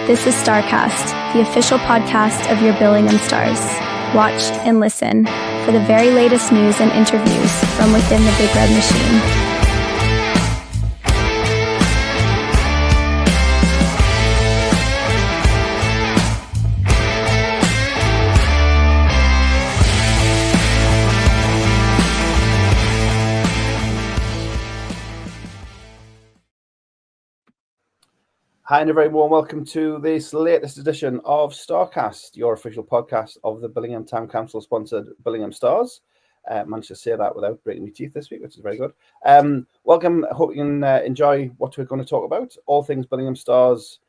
This is Starcast, the official podcast of your Billingham Stars. Watch and listen for the very latest news and interviews from within the Big Red Machine. Hi and a very warm welcome to this latest edition of Starcast, your official podcast of the Billingham Town Council sponsored Billingham Stars. Managed to say that without breaking my teeth this week, which is very good. Welcome. I hope you can enjoy what we're going to talk about. All things Billingham Stars,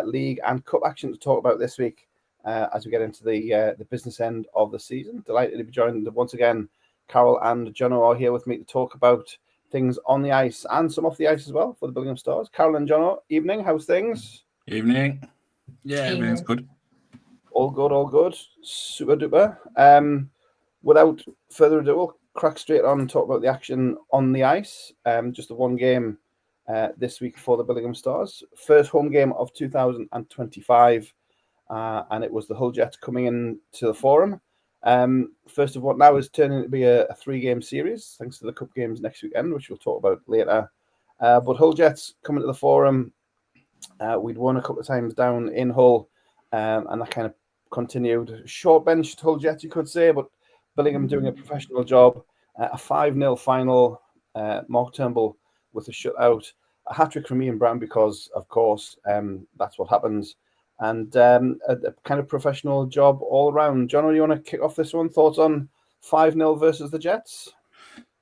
league and cup action to talk about this week as we get into the business end of the season. Delighted to be joined once again. Carol and Jono are here with me to talk about things on the ice and some off the ice as well for the Billingham Stars. Carol and Jono, evening. How's things? Evening. Yeah, everything's good. All good. Super duper. Without further ado, we'll crack straight on and talk about the action on the ice. Just the one game this week for the Billingham Stars. First home game of 2025, and it was the Hull Jets coming in to the Forum. First of what now is turning to be a 3-game series, thanks to the cup games next weekend, which we'll talk about later. But Hull Jets coming to the Forum, we'd won a couple of times down in Hull, and that kind of continued. Short-benched Hull Jets, you could say, but Billingham doing a professional job. A 5-0 final, Mark Turnbull with a shutout, a hat-trick from Ian Brown because, of course, that's what happens. And a kind of professional job all around. Jono, you want to kick off this one? Thoughts on 5-0 versus the Jets?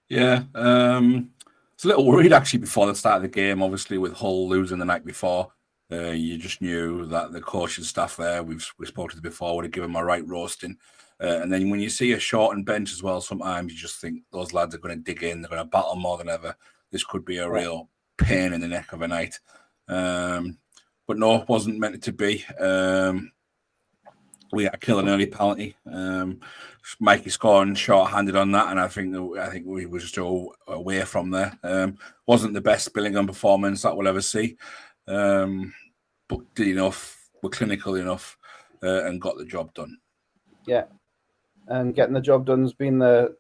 Yeah, I was a little worried actually before the start of the game. Obviously, with Hull losing the night before, you just knew that the coaching staff there, we spoke to them before, would have given them a right roasting. And then when you see a shortened bench as well, sometimes you just think those lads are going to dig in. They're going to battle more than ever. This could be a real pain in the neck of a night. But no, it wasn't meant to be. We had to kill an early penalty. Mikey scoring short-handed on that, and I think we were just all away from there. Wasn't the best Billingham performance that we'll ever see, but did enough. Were clinical enough, and got the job done. Yeah, and getting the job done has been the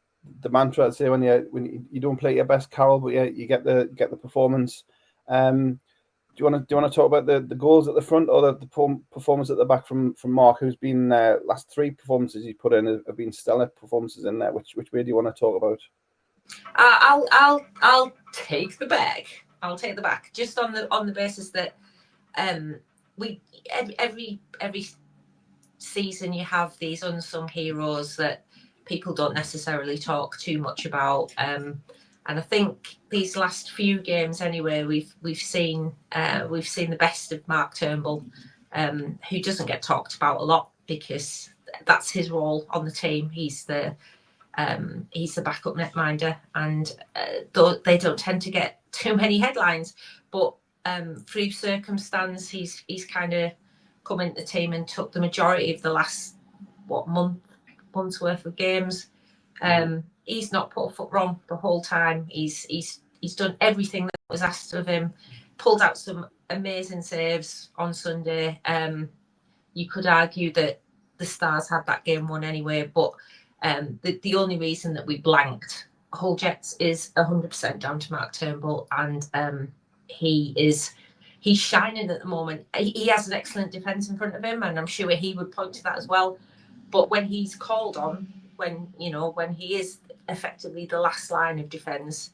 mantra. I'd say when you don't play your best, Carol, but you get the performance. Do you want to talk about the goals at the front or the performance at the back from Mark, who's been last 3 performances he's put in have been stellar performances in there? Which way do you want to talk about? I'll take the back. I'll take the back just on the basis that we every season you have these unsung heroes that people don't necessarily talk too much about. And I think these last few games, anyway, we've seen the best of Mark Turnbull, who doesn't get talked about a lot because that's his role on the team. He's the backup netminder, and they don't tend to get too many headlines. But through circumstance, he's kind of come into the team and took the majority of the last month's worth of games. He's not put a foot wrong the whole time. He's done everything that was asked of him. Pulled out some amazing saves on Sunday. You could argue that the Stars had that game won anyway, but the only reason that we blanked Hull Jets is 100% down to Mark Turnbull, and he's shining at the moment. He has an excellent defence in front of him, and I'm sure he would point to that as well. But when he's called on, when he is effectively the last line of defence,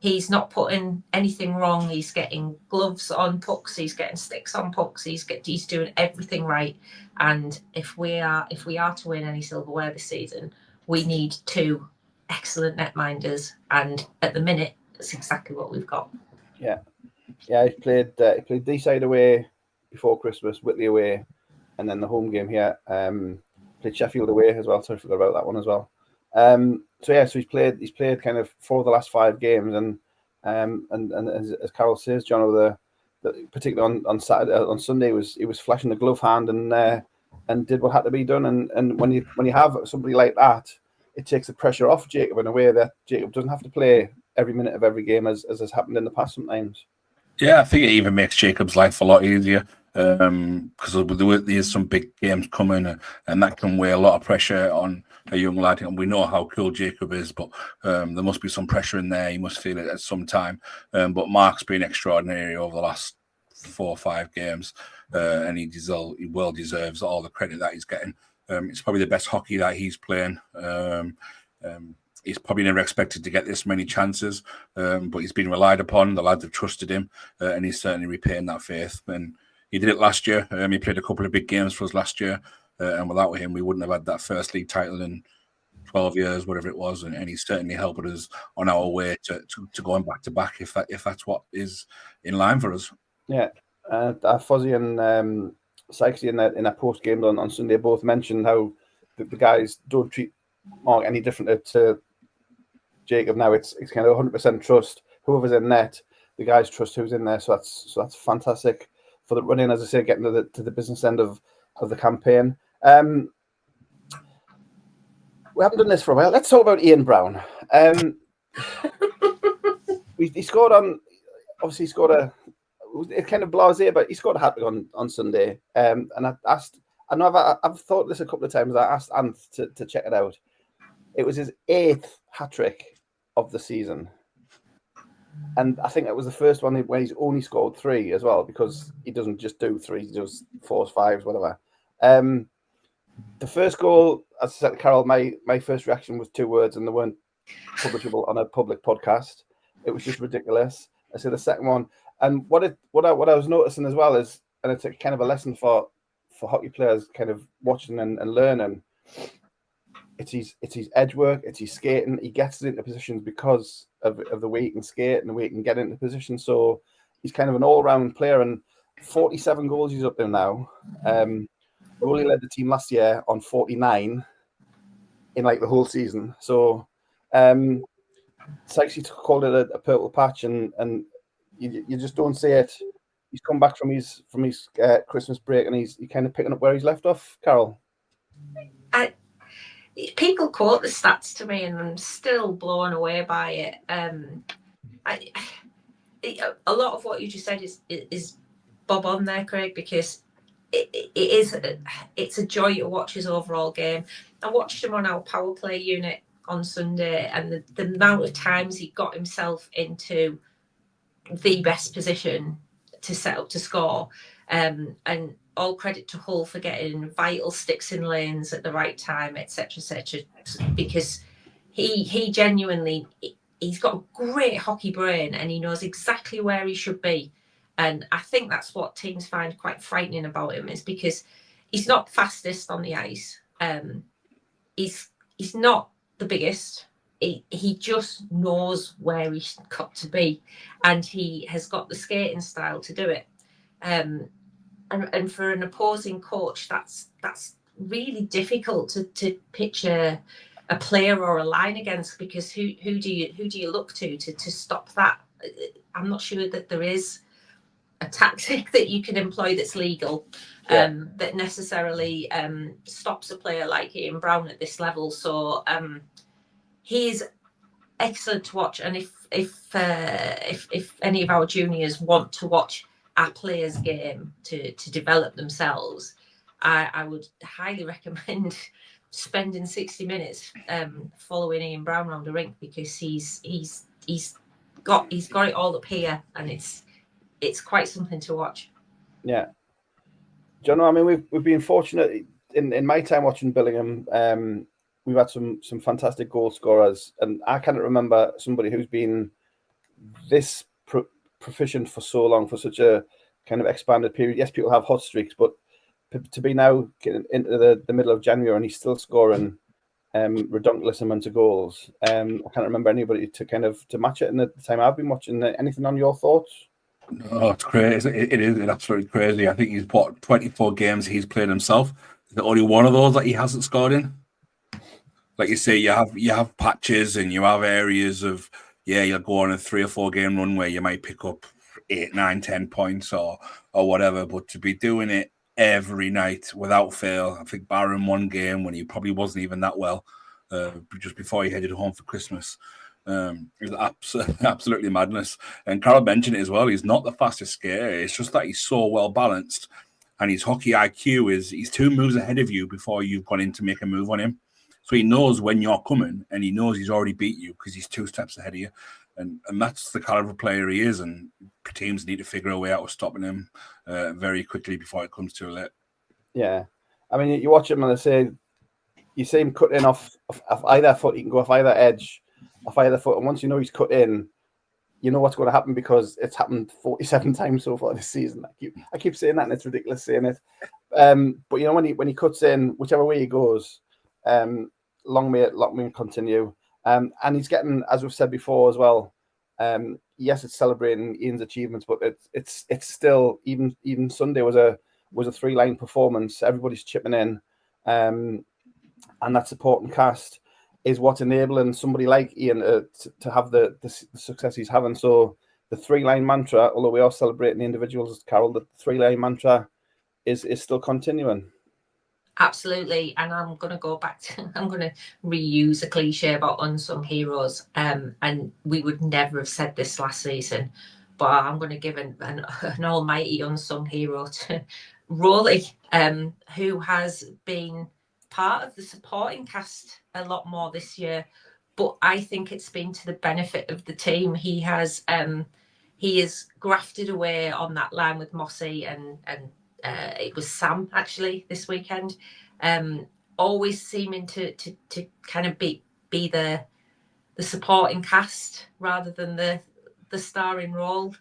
he's not putting anything wrong. He's getting gloves on pucks, he's getting sticks on pucks, he's doing everything right. And if we are to win any silverware this season, we need 2 excellent netminders, and at the minute that's exactly what we've got. Yeah, he played D-side away before Christmas, Whitley away, and then the home game here. Played Sheffield away as well, so I forgot about that one as well. So he's played kind of 4 of the last 5 games, and as Carol says, John, particularly on Saturday, on Sunday, he was flashing the glove hand and did what had to be done. And when you have somebody like that, it takes the pressure off Jacob in a way that Jacob doesn't have to play every minute of every game as has happened in the past sometimes. Yeah, I think it even makes Jacob's life a lot easier. because there's some big games coming, and that can weigh a lot of pressure on a young lad. And we know how cool Jacob is, but there must be some pressure in there. He must feel it at some time. But Mark's been extraordinary over the last 4 or 5 games, and he well deserves all the credit that he's getting. It's probably the best hockey that he's playing. He's probably never expected to get this many chances, but he's been relied upon. The lads have trusted him, and he's certainly repaying that faith. And he did it last year. He played a couple of big games for us last year, and without him, we wouldn't have had that first league title in 12 years, whatever it was. And he's certainly helped us on our way to going back to back, if that's what is in line for us. Yeah, Fozzie and Sykesy in a post game on Sunday both mentioned how the guys don't treat Mark any different to Jacob now. It's kind of 100% trust. Whoever's in net, the guys trust who's in there. So that's fantastic for the running, as I say, getting to the business end of the campaign. We haven't done this for a while. Let's talk about Ian Brown. He scored on. Obviously, he scored it's kind of blasé, but he scored a hat-trick on Sunday. And I asked. I know I've thought this a couple of times. I asked Ant to check it out. It was his 8th hat-trick of the season. And I think that was the first one where he's only scored 3 as well, because he doesn't just do 3, he does 4s, 5s, whatever. The first goal, as I said to Carol, my first reaction was 2 words, and they weren't publishable on a public podcast. It was just ridiculous. I said the second one, and what I was noticing as well is, and it's a kind of a lesson for hockey players, kind of watching and learning. It's his edge work, it's his skating. He gets it into positions because of the way he can skate and the way he can get into position. So he's kind of an all-round player, and 47 goals he's up there now. We only led the team last year on 49 in like the whole season. So Sykesy called it a purple patch, and you just don't see it. He's come back from his Christmas break, and he's kind of picking up where he's left off. Carol, people quote the stats to me, and I'm still blown away by it. A lot of what you just said is bob on there, Craig, because it's a joy to watch his overall game. I watched him on our power play unit on Sunday, and the amount of times he got himself into the best position to set up to score, and all credit to Hull for getting vital sticks in lanes at the right time, etc., because he genuinely, he's got a great hockey brain, and he knows exactly where he should be. And I think that's what teams find quite frightening about him, is because he's not fastest on the ice. He's not the biggest. He just knows where he's got to be, and he has got the skating style to do it. And for an opposing coach, that's really difficult to picture a player or a line against, because who do you look to stop that? I'm not sure that there is a tactic that you can employ that's legal, that necessarily stops a player like Ian Brown at this level. So he's excellent to watch, and if any of our juniors want to watch our players' game to develop themselves, I would highly recommend spending 60 minutes following Ian Brown around the rink, because he's got it all up here, and it's quite something to watch. Yeah, Jono, I mean, we've been fortunate in my time watching Billingham. We've had some fantastic goal scorers, and I can't remember somebody who's been this proficient for so long, for such a kind of expanded period. Yes, people have hot streaks, but to be now getting into the middle of January and he's still scoring redonkulous amounts of goals. I can't remember anybody to match it in the time I've been watching. Anything on your thoughts? Oh, it's crazy. It is absolutely crazy. I think he's 24 games he's played himself. The only one of those that he hasn't scored in. Like you say, you have patches and you have areas of, you'll go on a 3 or 4 game run where you might pick up 8, 9, 10 points or whatever. But to be doing it every night without fail, I think barring one game when he probably wasn't even that well, just before he headed home for Christmas. It's absolutely madness. And Carol mentioned it as well. He's not the fastest skater. It's just that he's so well balanced, and his hockey IQ he's 2 moves ahead of you before you've gone in to make a move on him. So he knows when you're coming, and he knows he's already beat you because he's 2 steps ahead of you. And that's the caliber player he is. And teams need to figure a way out of stopping him very quickly before it comes too late. Yeah, I mean, you watch him and you see him cut in off either foot. He can go off either edge, off either foot, and once you know he's cut in, you know what's going to happen because it's happened 47 times so far this season. I keep saying that, and it's ridiculous saying it. But you know when he cuts in, whichever way he goes, long may it continue. And he's getting, as we've said before as well. Yes, it's celebrating Ian's achievements, but it's still even Sunday was a 3-line performance. Everybody's chipping in, and that supporting cast is what's enabling somebody like Ian to have the success he's having. So the 3-line mantra, although we are celebrating the individuals, Carol, the 3-line mantra is still continuing. Absolutely, and I'm going to reuse a cliche about unsung heroes, and we would never have said this last season, but I'm going to give an almighty unsung hero to Rowley, who has been part of the supporting cast a lot more this year, but I think it's been to the benefit of the team. He has grafted away on that line with Mossy and it was Sam actually this weekend, always seeming to kind of be the supporting cast rather than the starring role,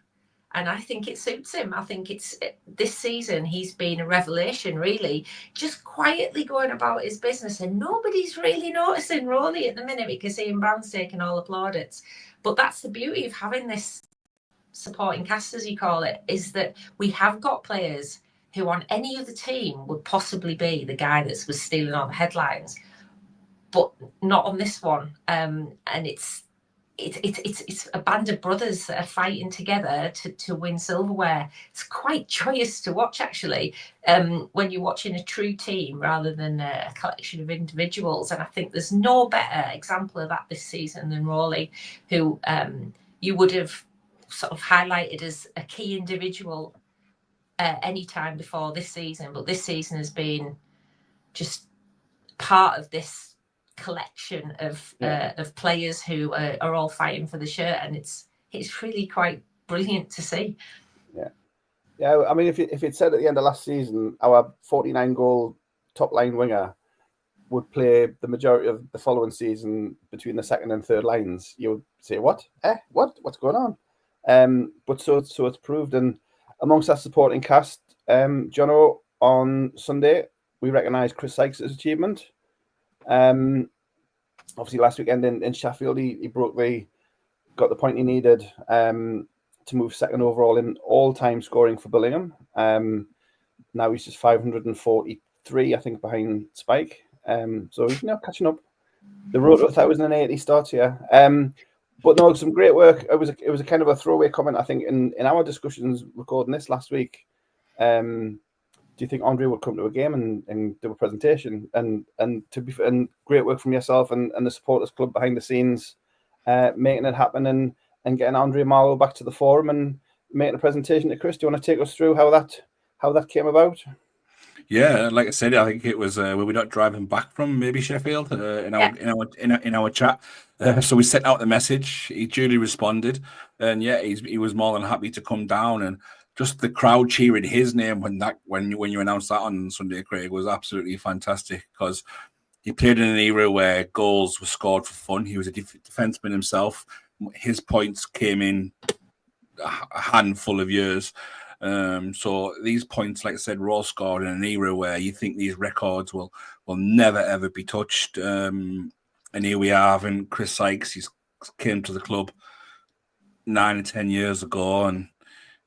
and I think it suits him. I think this season he's been a revelation, really, just quietly going about his business, and nobody's really noticing Rowley at the minute because Ian Brown's taking all the plaudits. But that's the beauty of having this supporting cast, as you call it, is that we have got players who on any other team would possibly be the guy that was stealing all the headlines, but not on this one. And it's a band of brothers that are fighting together to win silverware. It's quite joyous to watch, actually, when you're watching a true team rather than a collection of individuals. And I think there's no better example of that this season than Rowley, who you would have sort of highlighted as a key individual any time before this season, but this season has been just part of this collection of players who are all fighting for the shirt, and it's really quite brilliant to see. Yeah. I mean, if it said at the end of last season our 49-goal top line winger would play the majority of the following season between the second and third lines, you would say, "What? What's going on?" But so it's proved. And amongst that supporting cast, Jono, on Sunday, we recognised Chris Sykes' achievement. Obviously, last weekend in Sheffield, he got the point he needed to move second overall in all-time scoring for Billingham. Now he's just 543, I think, behind Spike. So he's now catching up. The road to 1,080 starts here. But no, some great work. It was a kind of a throwaway comment, I think, in our discussions recording this last week. Do you think Andre would come to a game and do a presentation? And great work from yourself and the supporters club behind the scenes, making it happen and getting Andre Marlowe back to the forum and making a presentation to Chris. Do you want to take us through how that came about? Yeah, like I said, I think it was when we got driving back from maybe Sheffield in our chat. So we sent out the message. He duly responded, and he was more than happy to come down. And just the crowd cheering his name when you announced that on Sunday, Craig, was absolutely fantastic, because he played in an era where goals were scored for fun. He was a defenseman himself. His points came in a handful of years. So these points, like I said, were all scored in an era where you think these records will never ever be touched. And here we are having Chris Sykes. He's came to the club 9 or 10 years ago, and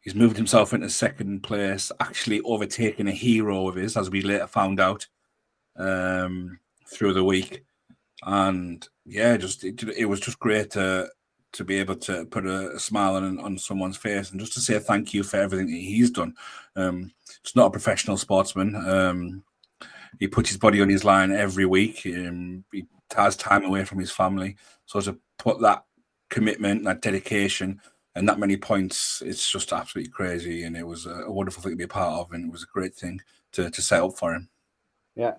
he's moved himself into second place, actually overtaking a hero of his, as we later found out through the week. And yeah, it was just great to be able to put a smile on someone's face and just to say thank you for everything that he's done. He's not a professional sportsman. He puts his body on his line every week. He has time away from his family. So to put that commitment, that dedication, and that many points. It's just absolutely crazy, and it was a wonderful thing to be a part of, and it was a great thing to set up for him. Yeah.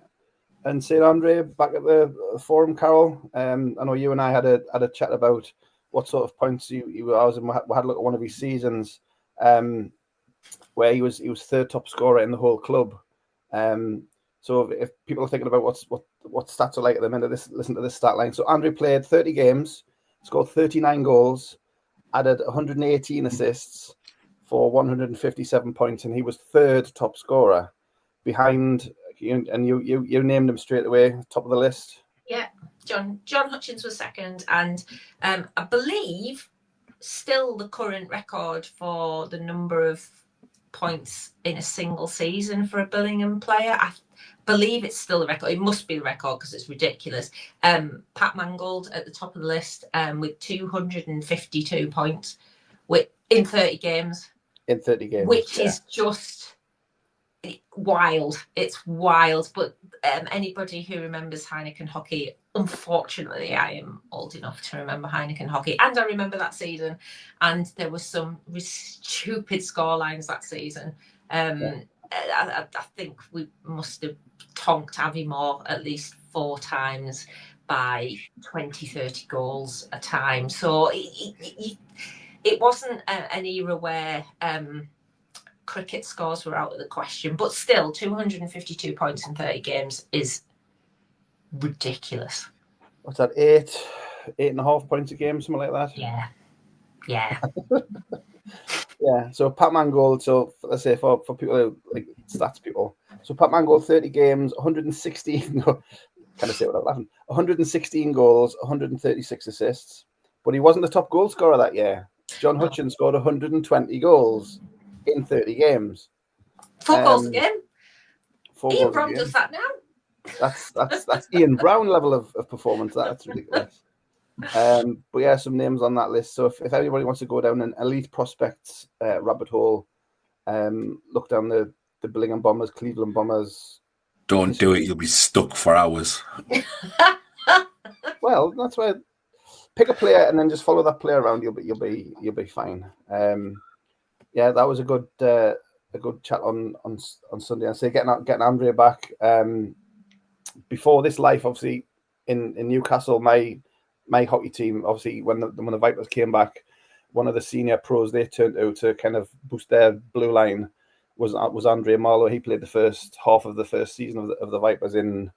And St. Andre, back at the forum, Carol, I know you and I had a chat about what sort of points you were. We had a look at one of his seasons where he was third top scorer in the whole club. So if people are thinking about what stats are like at the minute, listen to this stat line. So Andre played 30 games, scored 39 goals, added 118 assists for 157 points, and he was third top scorer behind. And you named him straight away, top of the list. Yeah, John Hutchins was second, and I believe still the current record for the number of points in a single season for a Billingham player. I believe it's still the record. It must be the record because it's ridiculous. Pat Mangold at the top of the list with 252 points in 30 games. In 30 games, which is just wild. It's wild. But anybody who remembers Heineken hockey, unfortunately, I am old enough to remember Heineken hockey, and I remember that season. And there were some stupid scorelines that season. I think we must have tonked Aviemore at least 4 times by 20, 30 goals a time. So it wasn't an era where cricket scores were out of the question, but still 252 points in 30 games is ridiculous. What's that, 8.5 points a game, something like that? Yeah. Yeah, so Pat Mangold, so let's say for people who like stats people, so Pat Mangold, 30 games, 116, can I say without laughing? 116 goals, 136 assists, but he wasn't the top goal scorer that year. John Hutchins scored 120 goals in 30 games. 4 goals a game. Ian Brown does that now. That's Ian Brown level of performance. That's ridiculous. But yeah, some names on that list. So if anybody wants to go down an elite prospects rabbit hole, look down the Billingham Bombers, Cleveland Bombers. Don't do it; you'll be stuck for hours. Well, that's why. Pick a player and then just follow that player around. You'll be fine. Yeah, that was a good chat on Sunday. And say getting Andrea back. Before this life, obviously in Newcastle, my hockey team, obviously when the Vipers came back, one of the senior pros they turned out to kind of boost their blue line was Andrea Marlowe. He played the first half of the first season of the Vipers in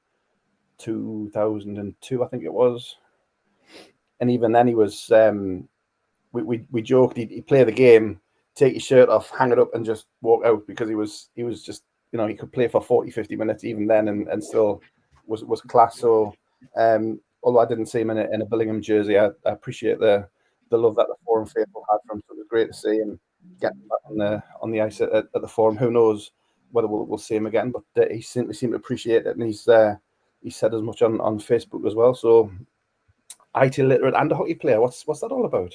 2002, I think it was. And even then, he was. We joked he'd play the game, take his shirt off, hang it up, and just walk out because he was just he could play for 40, 50 minutes even then and still was class. So although I didn't see him in a Billingham jersey, I appreciate the love that the Forum faithful had for him. So it was great to see him get back on the ice at the Forum. Who knows whether we'll see him again? But he seemed to appreciate it, and he said as much on Facebook as well. So. IT literate and a hockey player. What's that all about?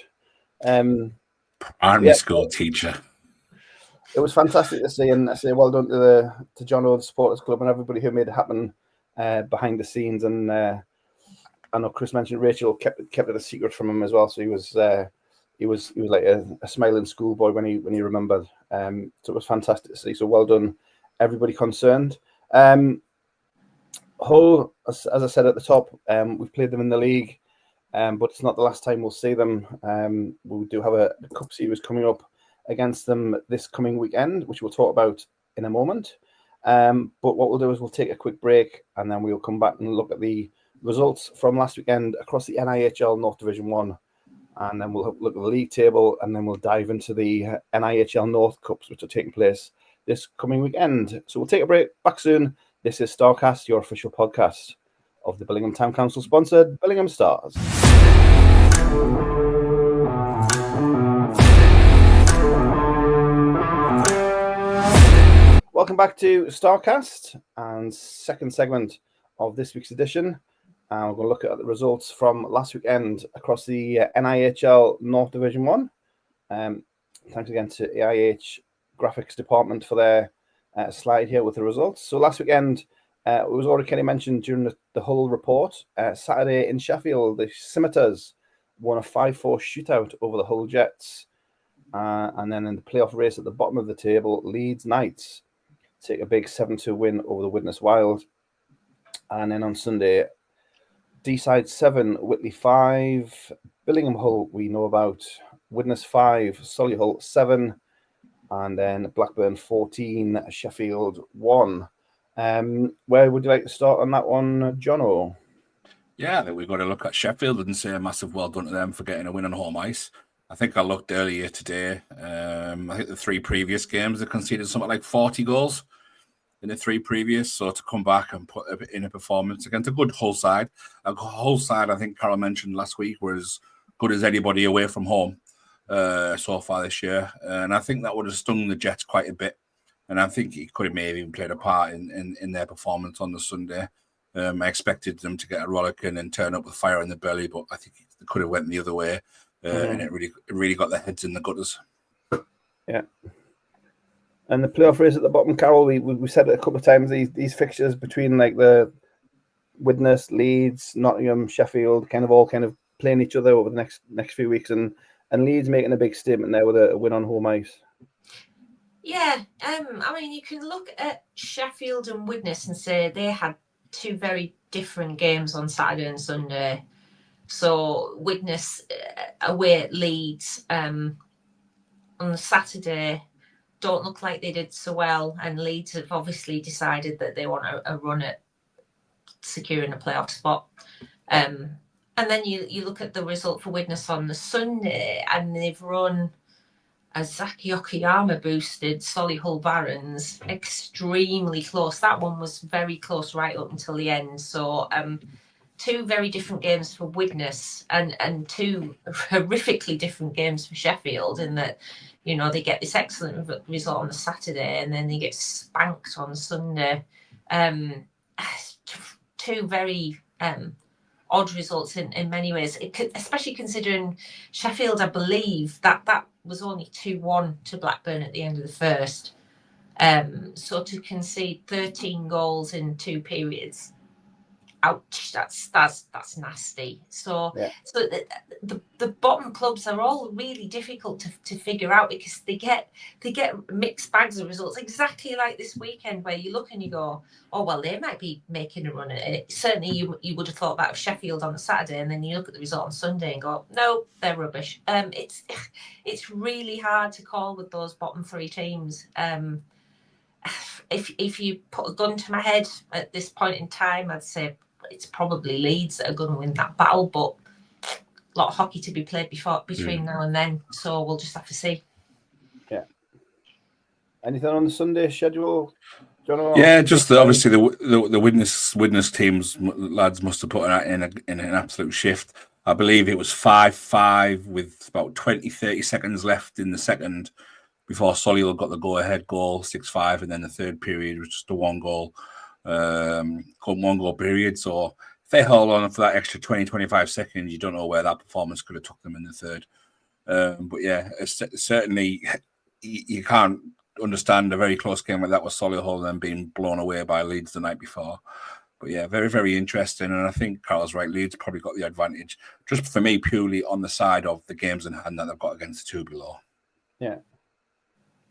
Army school teacher. It was fantastic to see, and I say well done to Jono, the supporters club, and everybody who made it happen behind the scenes. And I know Chris mentioned Rachel kept it a secret from him as well. So he was like a smiling schoolboy when he remembered. So it was fantastic to see. So well done, everybody concerned. Hull, as I said at the top, we've played them in the league. But it's not the last time we'll see them. We do have a cup series coming up against them this coming weekend, which we'll talk about in a moment. But what we'll do is we'll take a quick break and then we'll come back and look at the results from last weekend across the NIHL North Division 1. And then we'll look at the league table and then we'll dive into the NIHL North Cups, which are taking place this coming weekend. So we'll take a break. Back soon. This is Starcast, your official podcast of the Billingham Town Council sponsored Billingham Stars. Welcome back to Starcast and second segment of this week's edition. And we're going to look at the results from last weekend across the NIHL North Division 1. Thanks again to AIH Graphics Department for their slide here with the results. So last weekend, it was already kind of mentioned during the Hull report. Saturday in Sheffield, the Scimitars won a 5-4 shootout over the Hull Jets. And then in the playoff race at the bottom of the table, Leeds Knights take a big 7-2 win over the Widnes Wild. And then on Sunday, D-side 7, Whitley 5, Billingham Hull we know about, Widnes 5, Solihull 7, and then Blackburn 14, Sheffield 1. Where would you like to start on that one, Jono? Yeah, I think we've got to look at Sheffield and say a massive well done to them for getting a win on home ice. I think I looked earlier today. I think the 3 previous games they conceded something like 40 goals in the 3 previous. So to come back and put in a performance against a good Hull side, I think Carol mentioned last week, were as good as anybody away from home so far this year. And I think that would have stung the Jets quite a bit. And I think it could have maybe even played a part in their performance on the Sunday. I expected them to get a rollicking and turn up with fire in the belly, but I think it could have went the other way. And it really got their heads in the gutters. Yeah. And the playoff race at the bottom, Carol, we said it a couple of times, these fixtures between like the Widnes, Leeds, Nottingham, Sheffield, all playing each other over the next few weeks, and Leeds making a big statement there with a win on home ice. Yeah, you can look at Sheffield and Widnes and say they had 2 very different games on Saturday and Sunday. So Widnes away at Leeds on the Saturday don't look like they did so well, and Leeds have obviously decided that they want a run at securing a playoff spot. And then you look at the result for Widnes on the Sunday, and they've run a Zaki Okayama boosted Solihull Barons extremely close. That one was very close right up until the end. So 2 very different games for Widnes and 2 horrifically different games for Sheffield, in that, they get this excellent result on the Saturday and then they get spanked on Sunday. 2 very odd results in many ways, especially considering Sheffield, I believe that was only 2-1 to Blackburn at the end of the first. So to concede 13 goals in 2 periods, ouch, that's nasty. So yeah. So the bottom clubs are all really difficult to figure out, because they get mixed bags of results, exactly like this weekend, where you look and you go, oh well, they might be making a run at it. Certainly you would have thought that of Sheffield on the Saturday, and then you look at the result on Sunday and go, no, they're rubbish. It's really hard to call with those bottom 3 teams. If you put a gun to my head at this point in time, I'd say it's probably Leeds that are going to win that battle, but a lot of hockey to be played between now and then, so we'll just have to see. Yeah. Anything on the Sunday schedule, John? Yeah, just obviously the Widnes teams lads must have put in an absolute shift. I believe it was 5-5 with about 20-30 seconds left in the second before Solihull got the go-ahead goal, 6-5, and then the third period was just a one goal period. So if they hold on for that extra 20-25 seconds, you don't know where that performance could have took them in the third. But yeah, certainly you can't understand a very close game like that with Solihull and being blown away by Leeds the night before. But yeah, very, very interesting. And I think Carl's right. Leeds probably got the advantage, just for me, purely on the side of the games in hand that they've got against the 2 below. Yeah.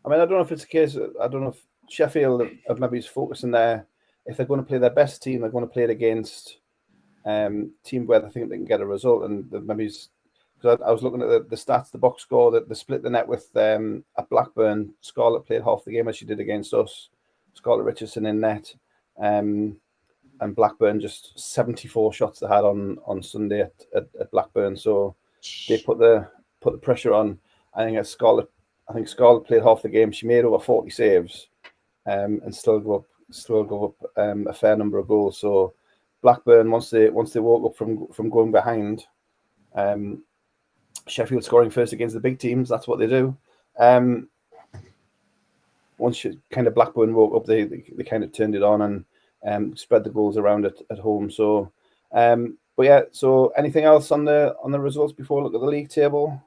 I don't know if it's a case, I don't know if Sheffield have maybe is focusing there. If they're going to play their best team, they're going to play it against team where they think they can get a result. And maybe, because I was looking at the stats, the box score, that they split the net with at Blackburn. Scarlett played half the game as she did against us. Scarlett Richardson in net. And Blackburn just 74 shots they had on Sunday at Blackburn. So they put the pressure on. I think Scarlett played half the game. She made over 40 saves, and still go up a fair number of goals. So Blackburn, once they woke up from going behind, Sheffield scoring first against the big teams. That's what they do. Once Blackburn woke up, they kind of turned it on and spread the goals around at home. So, but yeah. So anything else on the results before we look at the league table?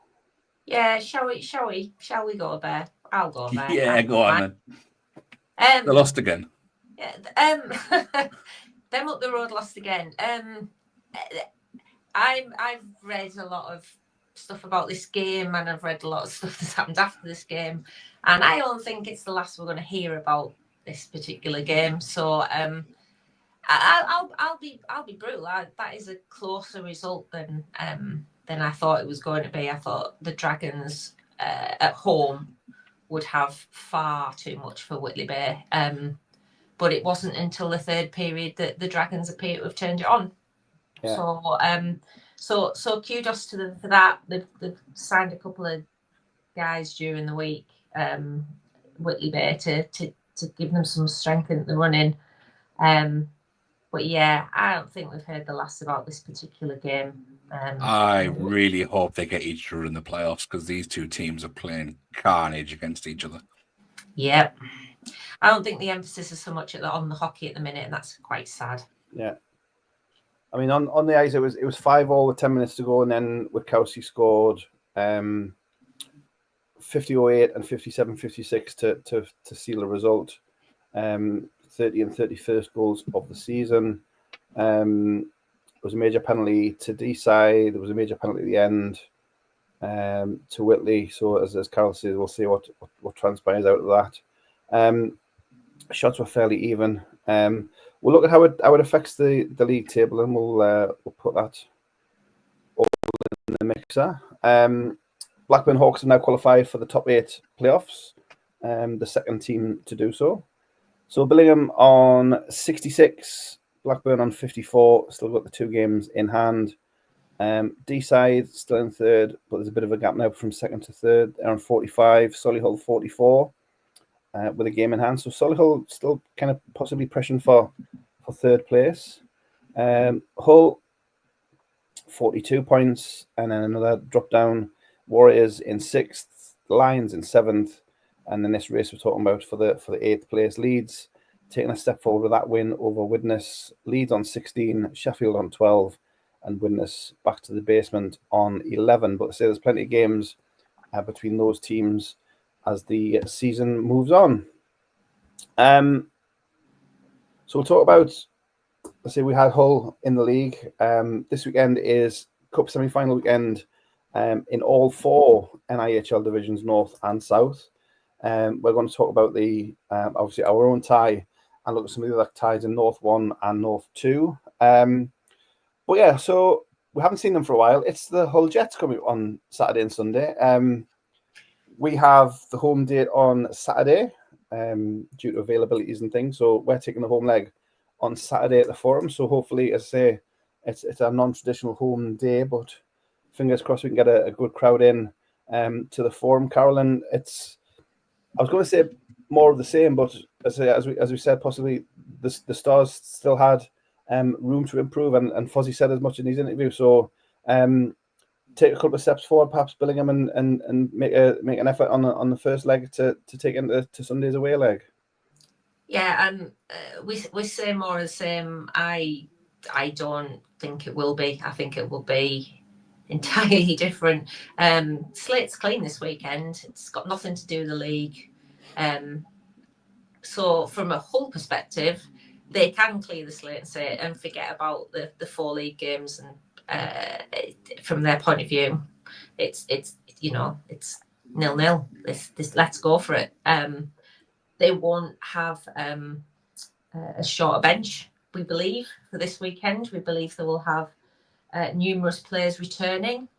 Yeah, shall we go there? I'll go there. Yeah, go on then. They lost again. Yeah, them up the road lost again. I've read a lot of stuff about this game, and I've read a lot of stuff that's happened after this game, and I don't think it's the last we're going to hear about this particular game. So I'll be brutal. That is a closer result than I thought it was going to be. I thought the Dragons at home would have far too much for Whitley Bay, but it wasn't until the third period that the Dragons appear to have turned it on. Yeah. So kudos to them for that. They've signed a couple of guys during the week, Whitley Bay, to give them some strength in the running. But yeah, I don't think we've heard the last about this particular game. I really hope they get each other in the playoffs, because these two teams are playing carnage against each other. Yep. I don't think the emphasis is so much on the hockey at the minute, and that's quite sad. Yeah. I mean, on the ice, it was 5-all with 10 minutes to go, and then Witkowski scored 50-08 and 57-56 to seal the result. 30 and 31st goals of the season. There was a major penalty to D-side. There was a major penalty at the end to Whitley. So as Carol says, we'll see what transpires out of that. Shots were fairly even. We'll look at how it affects the league table, and we'll put that all in the mixer. Blackburn Hawks have now qualified for the top 8 playoffs, the second team to do so. So Billingham on 66, Blackburn on 54, still got the 2 games in hand. D-side still in third, but there's a bit of a gap now from second to third. They're on 45, Solihull 44, with a game in hand. So Solihull still kind of possibly pressing for third place. Hull 42 points, and then another drop down. Warriors in 6th, Lions in 7th. And then this race we're talking about for the 8th place. Leeds taking a step forward with that win over Widnes. Leeds on 16, Sheffield on 12, and Widnes back to the basement on 11. But I say there's plenty of games between those teams as the season moves on. So we'll talk about, let's say we had Hull in the league. This weekend is Cup semi-final weekend in all 4 NIHL divisions, North and South. We're going to talk about the obviously our own tie and look at some of the other ties in North 1 and North 2. But yeah, so we haven't seen them for a while. It's the Hull Jets coming on Saturday and Sunday. We have the home date on Saturday due to availabilities and things. So we're taking the home leg on Saturday at the Forum. So hopefully, as I say, it's a non-traditional home day, but fingers crossed we can get a good crowd in to the Forum. Carolyn, I was going to say more of the same, but as we said, possibly the Stars still had room to improve, and Fozzie said as much in his interview. So take a couple of steps forward, perhaps Billingham, and make an effort on the first leg to take into Sunday's away leg. Yeah, and we say more of the same. I don't think it will be. I think it will be entirely different. Slate's clean this weekend. It's got nothing to do with the league. So from a Hull perspective, they can clear the slate and forget about the 4 league games. And from their point of view, it's 0-0. This let's go for it. They won't have a shorter bench, we believe, for this weekend. We believe they will have numerous players returning,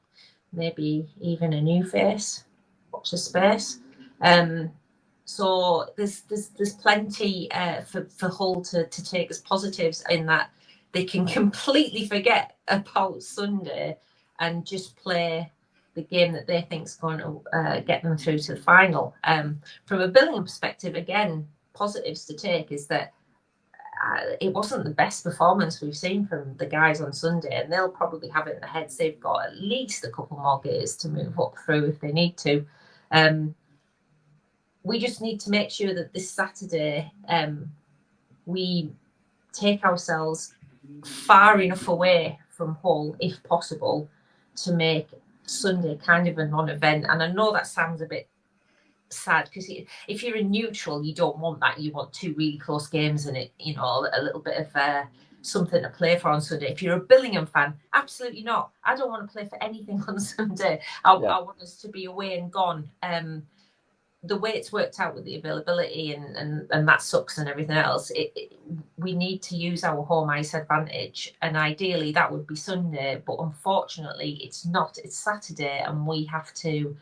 maybe even a new face. Watch the space. So there's plenty for Hull to take as positives, in that they can completely forget about Sunday and just play the game that they think is going to get them through to the final. From a Billingham perspective, again, positives to take is that it wasn't the best performance we've seen from the guys on Sunday, and they'll probably have it in their heads they've got at least a couple more games to move up through if they need to. We just need to make sure that this Saturday we take ourselves far enough away from Hull, if possible, to make Sunday kind of a non-event. And I know that sounds a bit sad, because if you're a neutral, you don't want that. You want 2 really close games and it, a little bit of something to play for on Sunday. If you're a Billingham fan, absolutely not. I don't want to play for anything on Sunday. I want us to be away and gone. The way it's worked out with the availability and that sucks and everything else, we need to use our home ice advantage, and ideally that would be Sunday, but unfortunately it's not. It's Saturday, and we have to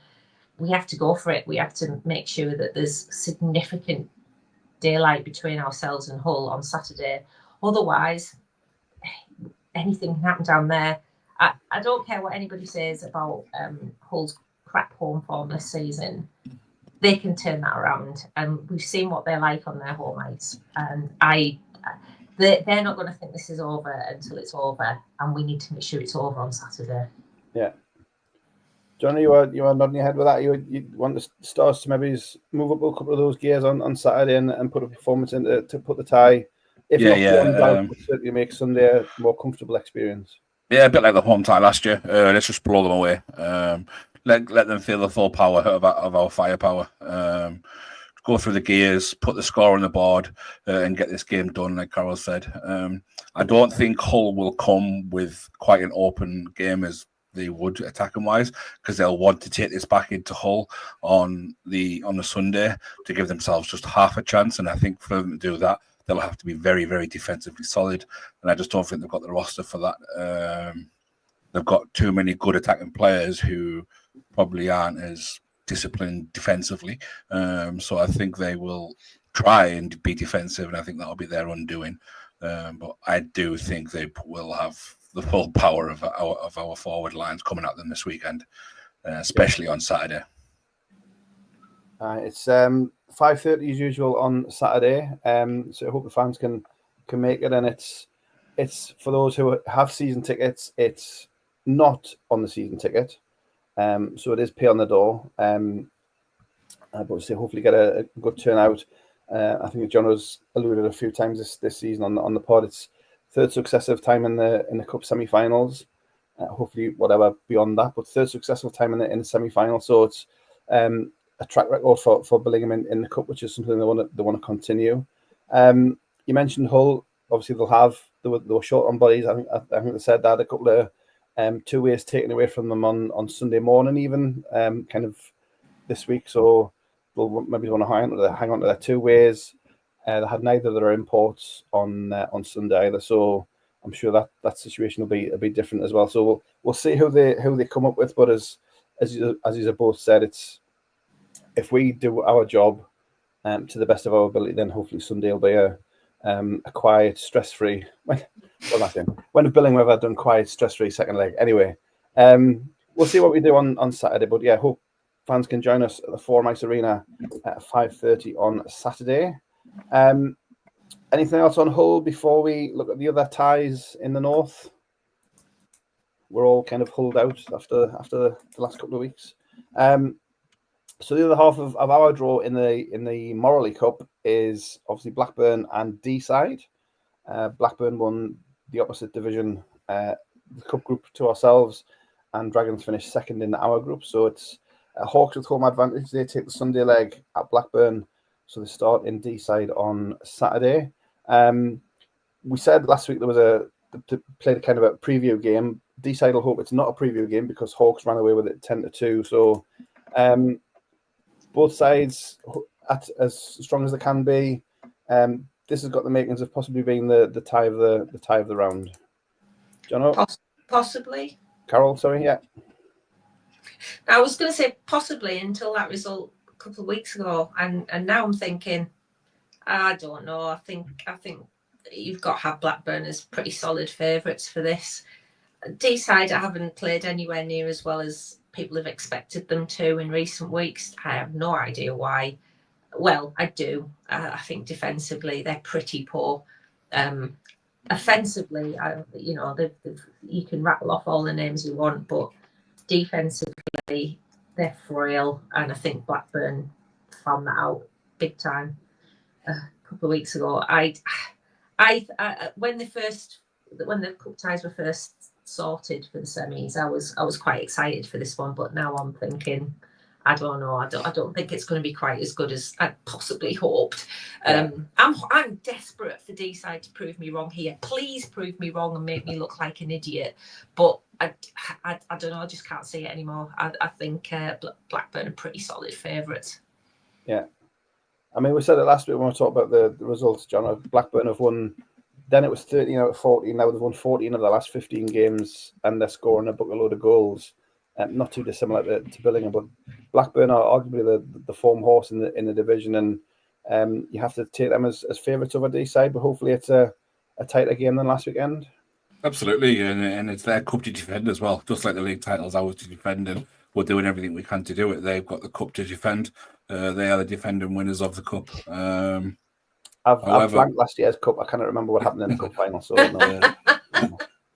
go for it. We have to make sure that there's significant daylight between ourselves and Hull on Saturday. Otherwise, anything can happen down there. I don't care what anybody says about Hull's crap home form this season. They can turn that around, and we've seen what they're like on their home ice. And they're not going to think this is over until it's over, and we need to make sure it's over on Saturday. Yeah, Johnny, you are nodding your head with that. You want the Stars to maybe move up a couple of those gears on Saturday and put a performance in to put the tie. If not beyond that, would certainly make Sunday a more comfortable experience. Yeah, a bit like the home tie last year. Let's just blow them away. Let them feel the full power of our firepower. Go through the gears, put the score on the board, and get this game done, like Carol said. I don't think Hull will come with quite an open game as they would attacking wise, because they'll want to take this back into Hull on the Sunday to give themselves just half a chance. And I think for them to do that, they'll have to be very, very defensively solid. And I just don't think they've got the roster for that. They've got too many good attacking players who probably aren't as disciplined defensively. So I think they will try and be defensive, and I think that'll be their undoing. But I do think they will have the full power of our forward lines coming at them this weekend, especially on Saturday. It's 5:30 as usual on Saturday. So I hope the fans can make it, and it's for those who have season tickets. It's not on the season ticket, so it is pay on the door. But we'll hopefully get a good turnout. I think Jono's alluded a few times this season on the pod. It's third successive time in the cup semi-finals. Hopefully, whatever beyond that, but third successive time in the semi-final. So it's a track record for Billingham in the cup, which is something they want to continue. You mentioned Hull. Obviously, they were short on bodies. I think they said that a couple of 2 ways taken away from them on Sunday morning, even kind of this week. So they'll maybe want to hang on to their 2 ways. They had neither of their imports on Sunday either, so I'm sure that situation will be different as well. So we'll see who they come up with. But as you both said, it's if we do our job to the best of our ability, then hopefully Sunday will be a quiet, stress-free. When have Billingham ever done quiet, stress-free second leg? Anyway, we'll see what we do on Saturday. But yeah, hope fans can join us at the Forum Ice Arena at 5:30 on Saturday. Anything else on Hull before we look at the other ties in the north? We're all kind of hulled out after the last couple of weeks. So the other half of our draw in the Morley Cup is obviously Blackburn and D-side. Blackburn won the opposite division, the cup group to ourselves, and Dragons finished second in our group. So it's Hawks with home advantage. They take the Sunday leg at Blackburn, so they start in D-side on Saturday. We said last week there was they played a kind of a preview game. D-side will hope it's not a preview game because Hawks ran away with it 10-2. So both sides as strong as they can be. This has got the makings of possibly being the tie of the round. Jono? Possibly. Carol, sorry, yeah. I was going to say possibly until that result a couple of weeks ago, and now I'm thinking, I don't know. I think you've got to have Blackburn as pretty solid favourites for this. D-side, I haven't played anywhere near as well as people have expected them to in recent weeks. I have no idea why. Well, I do. I think defensively they're pretty poor. Offensively, you can rattle off all the names you want, but defensively they're frail, and I think Blackburn found that out big time a couple of weeks ago. When the cup ties were first sorted for the semis, I was quite excited for this one, but now I'm thinking I don't know. I don't think it's going to be quite as good as I possibly hoped. Yeah. I'm desperate for D-side to prove me wrong here. Please prove me wrong and make me look like an idiot. But I don't know. I just can't see it anymore. I think Blackburn are pretty solid favourites. Yeah. I mean, we said it last week when we talked about the results, John. Blackburn have won. Then it was 13 out of 14. Now they've won 14 of the last 15 games, and they're scoring a load of goals. Not too dissimilar to Billingham, but Blackburn are arguably the form horse in the division, and you have to take them as favourites over D-side. But hopefully, it's a tighter game than last weekend. Absolutely, and it's their cup to defend as well, just like the league titles ours to defend, and we're doing everything we can to do it. They've got the cup to defend. They are the defending winners of the cup. I've blanked last year's cup. I cannot remember what happened in the cup final. So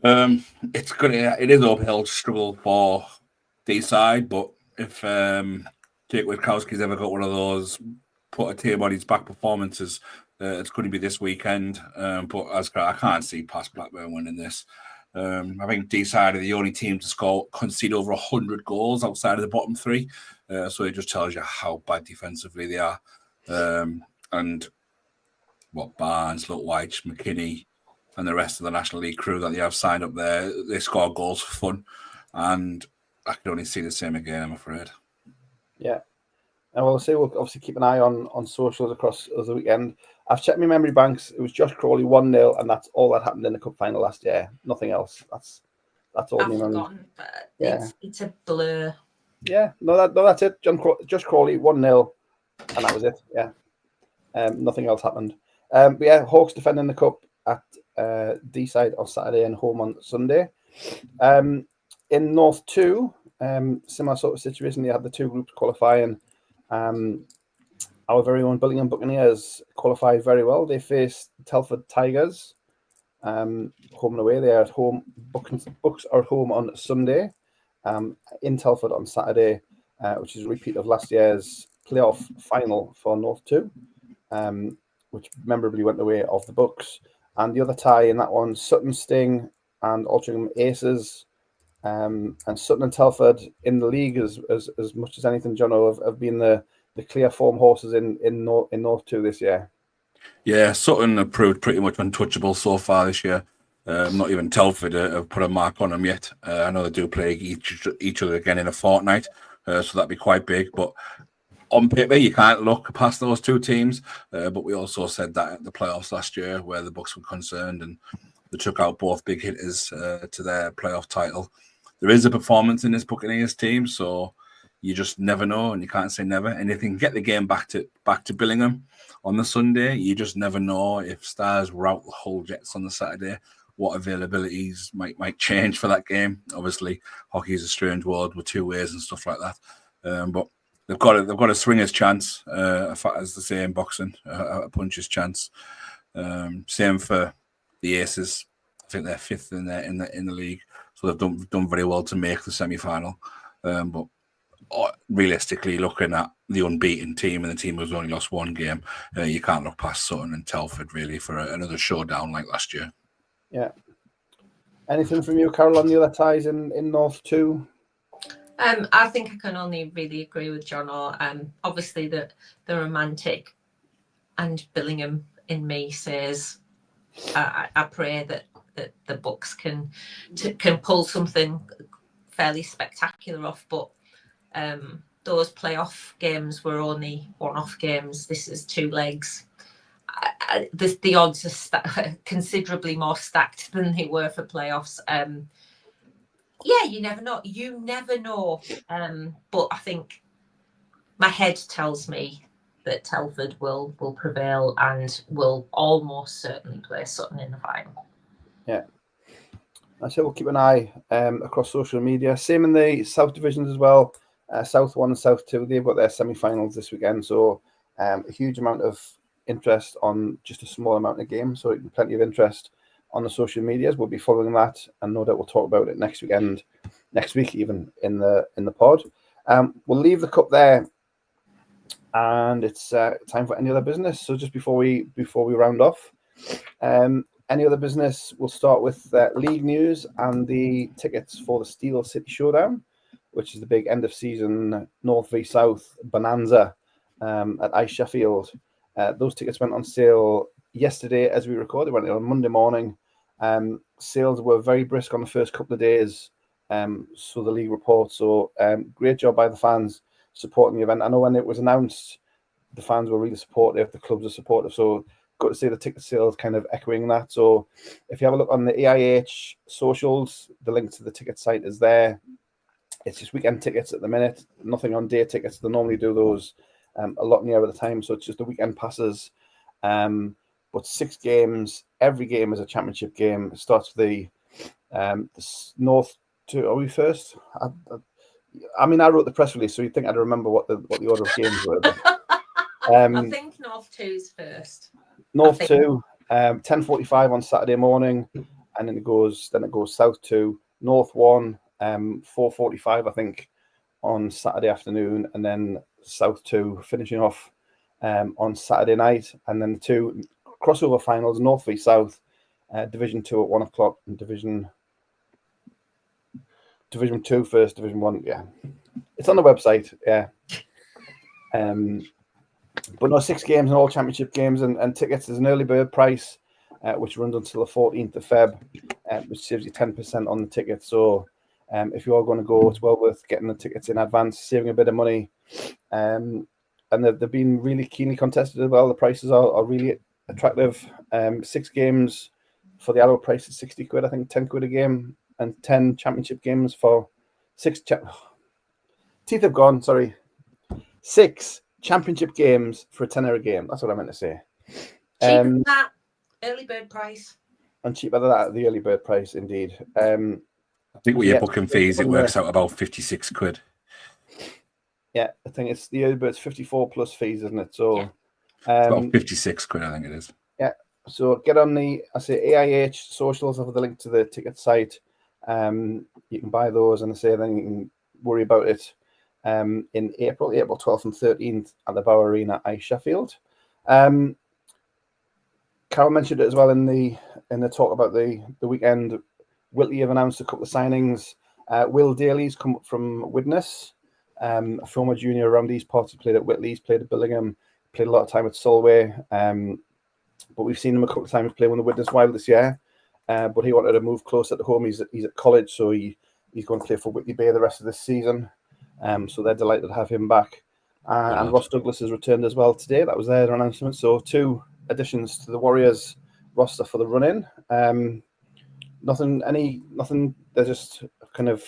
it is uphill struggle for D-side, but if Jake Witkowski's ever got one of those put a team on his back performances, it's going to be this weekend. But I can't see past Blackburn winning this. I think D-side are the only team to concede over 100 goals outside of the bottom three. So it just tells you how bad defensively they are. And what Barnes, Lutwich, McKinney, and the rest of the National League crew that they have signed up there, they score goals for fun. And I can only see the same again, I'm afraid. Yeah. And we'll obviously keep an eye on socials across the weekend. I've checked my memory banks. It was Josh Crawley 1-0, and that's all that happened in the cup final last year. Nothing else. That's all. I've forgotten, but it's a blur. Yeah, that's it. Josh Crawley 1-0, and that was it. Yeah, nothing else happened. But yeah, Hawks defending the cup at D-side on Saturday and home on Sunday. In North 2, similar sort of situation. They had the two groups qualifying. Our very own Billingham Buccaneers qualified very well. They faced Telford Tigers, home and away. They are at home. Bucks are at home on Sunday, in Telford on Saturday, which is a repeat of last year's playoff final for North 2, which memorably went the way of the Bucks. And the other tie in that one, Sutton Sting and Altrincham Aces. And Sutton and Telford in the league, as much as anything, Jono, have been the clear form horses in North 2 this year. Yeah, Sutton have proved pretty much untouchable so far this year. Not even Telford have put a mark on them yet. I know they do play each other again in a fortnight, so that'd be quite big. But on paper, you can't look past those two teams. But we also said that at the playoffs last year, where the Bucks were concerned, and they took out both big hitters to their playoff title. There is a performance in this Buccaneers team, so you just never know, and you can't say never. And if they can get the game back to Billingham on the Sunday, you just never know if Stars rout the whole Jets on the Saturday, what availabilities might change for that game. Obviously, hockey is a strange world with two ways and stuff like that. But they've got a swinger's chance, as they say in boxing, a puncher's chance. Same for the Aces. I think they're fifth in the league, so they've done very well to make the semi-final. But realistically, looking at the unbeaten team and the team who's only lost one game, you can't look past Sutton and Telford really for another showdown like last year. Yeah. Anything from you, Carol, on the other ties in North 2? I think I can only really agree with John. Obviously, the romantic and Billingham in me says, I pray that the Bucks can pull something fairly spectacular off, but those playoff games were only one-off games. This is two legs. The odds are considerably more stacked than they were for playoffs. Yeah, you never know. But I think my head tells me that Telford will prevail and will almost certainly play Sutton in the final. Yeah. I say we'll keep an eye across social media. Same in the South divisions as well. South 1 and South 2, they've got their semi-finals this weekend. So a huge amount of interest on just a small amount of games. So plenty of interest on the social medias. We'll be following that, and no doubt we'll talk about it next week even in the pod. We'll leave the cup there, and it's time for any other business. So just before we round off, any other business, we'll start with league news and the tickets for the Steel City Showdown, which is the big end of season North v South bonanza at Ice Sheffield. Those tickets went on sale yesterday as we recorded. Went on Monday morning. Sales were very brisk on the first couple of days. So the league reports. So great job by the fans supporting the event. I know when it was announced, the fans were really supportive. The clubs are supportive. So good to see the ticket sales kind of echoing that. So if you have a look on the NIH socials, the link to the ticket site is there. It's just weekend tickets at the minute. Nothing on day tickets. They normally do those a lot nearer the time. So it's just the weekend passes. But 6 games. Every game is a championship game. It starts with the North. Are we first? I mean, I wrote the press release, so you'd think I'd remember what the order of games were. But, I think North 2's first. North 2, 10:45 on Saturday morning, and then it goes South 2, North 1, 4:45 I think on Saturday afternoon, and then South 2 finishing off on Saturday night, and then the 2 crossover finals, North v South, Division 2 at 1 o'clock, and Division 2 first, Division 1, yeah. It's on the website, yeah. But no, 6 games and all championship games, and tickets. There's an early bird price, which runs until the 14th of Feb, which saves you 10% on the ticket. So if you are going to go, it's well worth getting the tickets in advance, saving a bit of money. And they've been really keenly contested as well. The prices are really attractive. 6 games for the adult price is 60 quid, I think 10 quid a game, and 10 championship games for 6 teeth have gone, sorry. 6 championship games for a tenner a game. That's what I meant to say. Cheaper than that early bird price. And cheaper than that, the early bird price, indeed. I think with your booking fees, it works out about 56 quid. Yeah, I think it's the early bird's 54 plus fees, isn't it? So it's about 56 quid, I think it is. Yeah. So get on the AIH socials. Have the link to the ticket site. You can buy those, and then you can worry about it in April 12th and 13th at the Bow Arena, Ice Sheffield. Carol mentioned it as well in the talk about the weekend. Whitley have announced a couple of signings. Will Daly's come up from Widnes, a former junior around these parts. He played at Whitley's, played at Billingham, played a lot of time at Solway. But we've seen him a couple of times play with the Widnes Wild this year. But he wanted to move closer to home. He's at college, so he's going to play for Whitley Bay the rest of this season. So they're delighted to have him back. And Ross Douglas has returned as well today. That was their announcement. So 2 additions to the Warriors roster for the run-in. Nothing. They're just kind of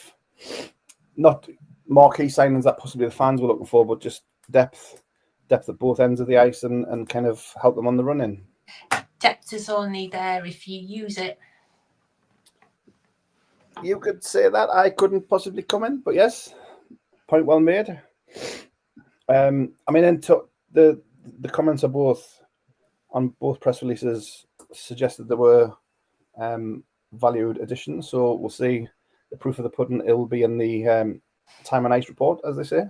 not marquee signings that possibly the fans were looking for, but just depth at both ends of the ice and kind of help them on the run-in. Depth is only there if you use it. You could say that. I couldn't possibly comment, but yes, point well made. I mean, the comments are both on both press releases suggested there were valued additions. So we'll see the proof of the pudding. It'll be in the time and ice report, as they say.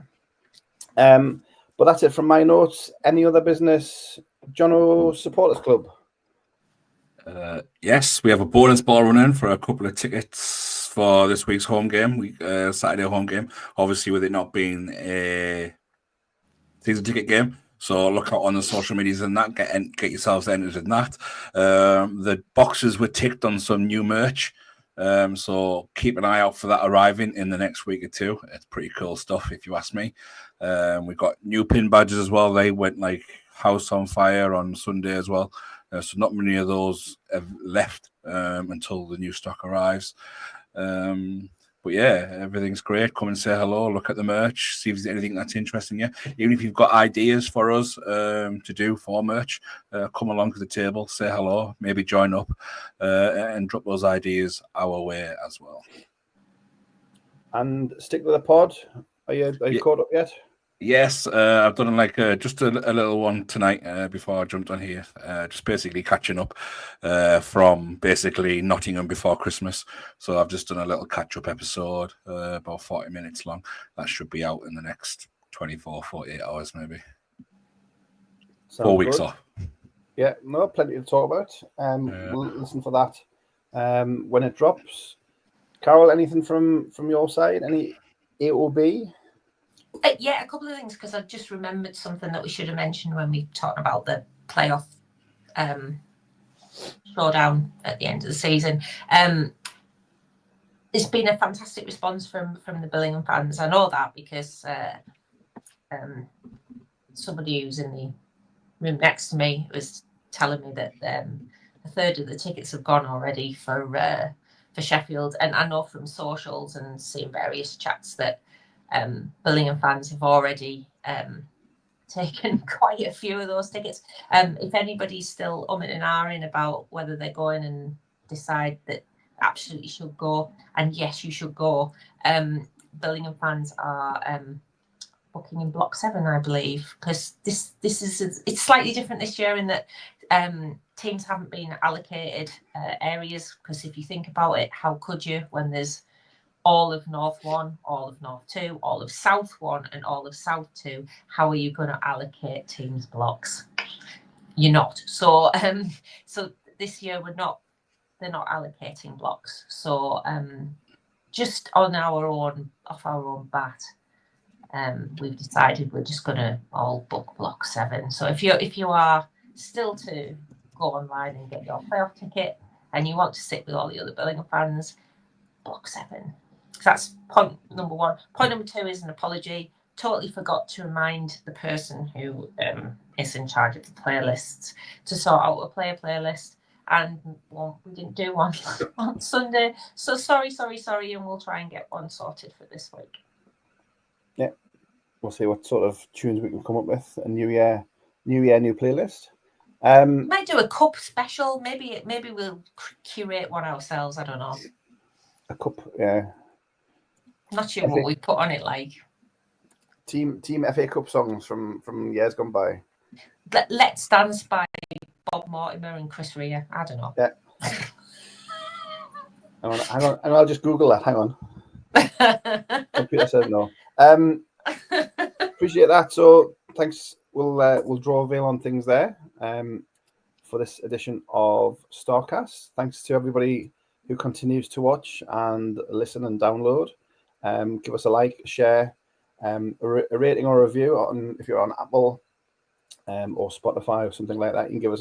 But that's it from my notes. Any other business? Jono Supporters Club. Yes, we have a bonus ball running for a couple of tickets for this week's home game, Saturday home game. Obviously, with it not being a season ticket game, so look out on the social medias and that. Get yourselves entered in that. The boxes were ticked on some new merch, so keep an eye out for that arriving in the next week or 2. It's pretty cool stuff, if you ask me. We've got new pin badges as well. They went like house on fire on Sunday as well. So not many of those have left until the new stock arrives. But yeah, everything's great. Come and say hello, look at the merch, see if there's anything that's interesting you. Even if you've got ideas for us to do for merch, come along to the table, say hello, maybe join up and drop those ideas our way as well. And stick with the pod. Are you caught up yet? Yes, I've done like just a little one tonight before I jumped on here. Just basically catching up from basically Nottingham before Christmas. So I've just done a little catch-up episode, about 40 minutes long. That should be out in the next 24, 48 hours maybe. Sounds 4 weeks good. off. Yeah, no, plenty to talk about. We'll listen for that when it drops. Carol, anything from your side? A or B? Yeah, a couple of things, because I just remembered something that we should have mentioned when we talked about the playoff showdown at the end of the season. It's been a fantastic response from the Billingham fans. I know that because somebody who's in the room next to me was telling me that a third of the tickets have gone already for Sheffield, and I know from socials and seeing various chats that Billingham fans have already taken quite a few of those tickets. If anybody's still umming and ahhing about whether they're going and decide that absolutely should go, and yes, you should go, Billingham fans are booking in block 7, I believe, because this is it's slightly different this year in that teams haven't been allocated areas, because if you think about it, how could you when there's all of North 1, all of North 2, all of South 1 and all of South 2? How are you going to allocate teams blocks? You're not. So so this year they're not allocating blocks. So just on our own, off our own bat, we've decided we're just going to all book block 7. So if you are still to go online and get your playoff ticket and you want to sit with all the other Billingham fans, block 7. That's point number 1. Point number 2 is an apology. Totally forgot to remind the person who is in charge of the playlists to sort out a player playlist, and we didn't do one on Sunday. So sorry, and we'll try and get one sorted for this week. Yeah, we'll see what sort of tunes we can come up with. A new year, new playlist. Might do a cup special. Maybe we'll curate one ourselves. I don't know. A cup, yeah. Not sure what we put on it, like team FA Cup songs from years gone by. Let's Dance by Bob Mortimer and Chris Rea. I don't know. Yeah. Hang on, and I'll just Google that. Hang on. Computer says no. Appreciate that. So thanks. We'll draw a veil on things there for this edition of Starcast. Thanks to everybody who continues to watch and listen and download. Give us a like, share, a rating or a review on, if you're on Apple or Spotify or something like that. You can give us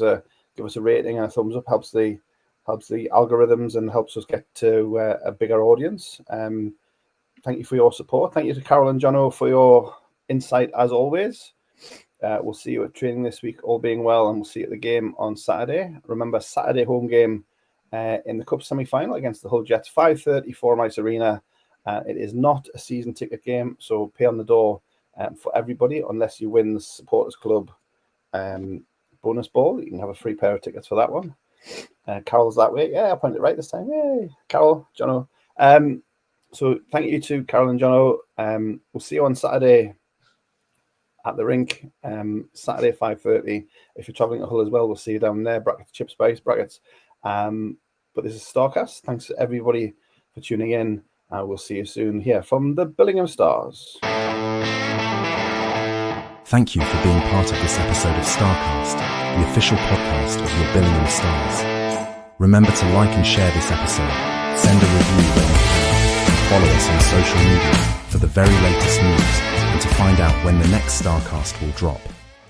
a rating and a thumbs up. Helps the algorithms and helps us get to a bigger audience. Thank you for your support. Thank you to Carol and Jono for your insight as always. We'll see you at training this week, all being well, and we'll see you at the game on Saturday. Remember, Saturday home game in the Cup semi-final against the Hull Jets, 5:30 Forum Ice Arena. It is not a season ticket game, so pay on the door for everybody, unless you win the Supporters Club bonus ball. You can have a free pair of tickets for that one. Carol's that way. Yeah, I pointed it right this time. Yay, Carol, Jono. So thank you to Carol and Jono. We'll see you on Saturday at the rink. Saturday 5:30. If you're travelling to Hull as well, we'll see you down there. Brackets, Chip Spice, brackets. But this is Starcast. Thanks to everybody for tuning in. We'll see you soon here from the Billingham Stars. Thank you for being part of this episode of Starcast, the official podcast of your Billingham Stars. Remember to like and share this episode, send a review when you can, and follow us on social media for the very latest news and to find out when the next Starcast will drop.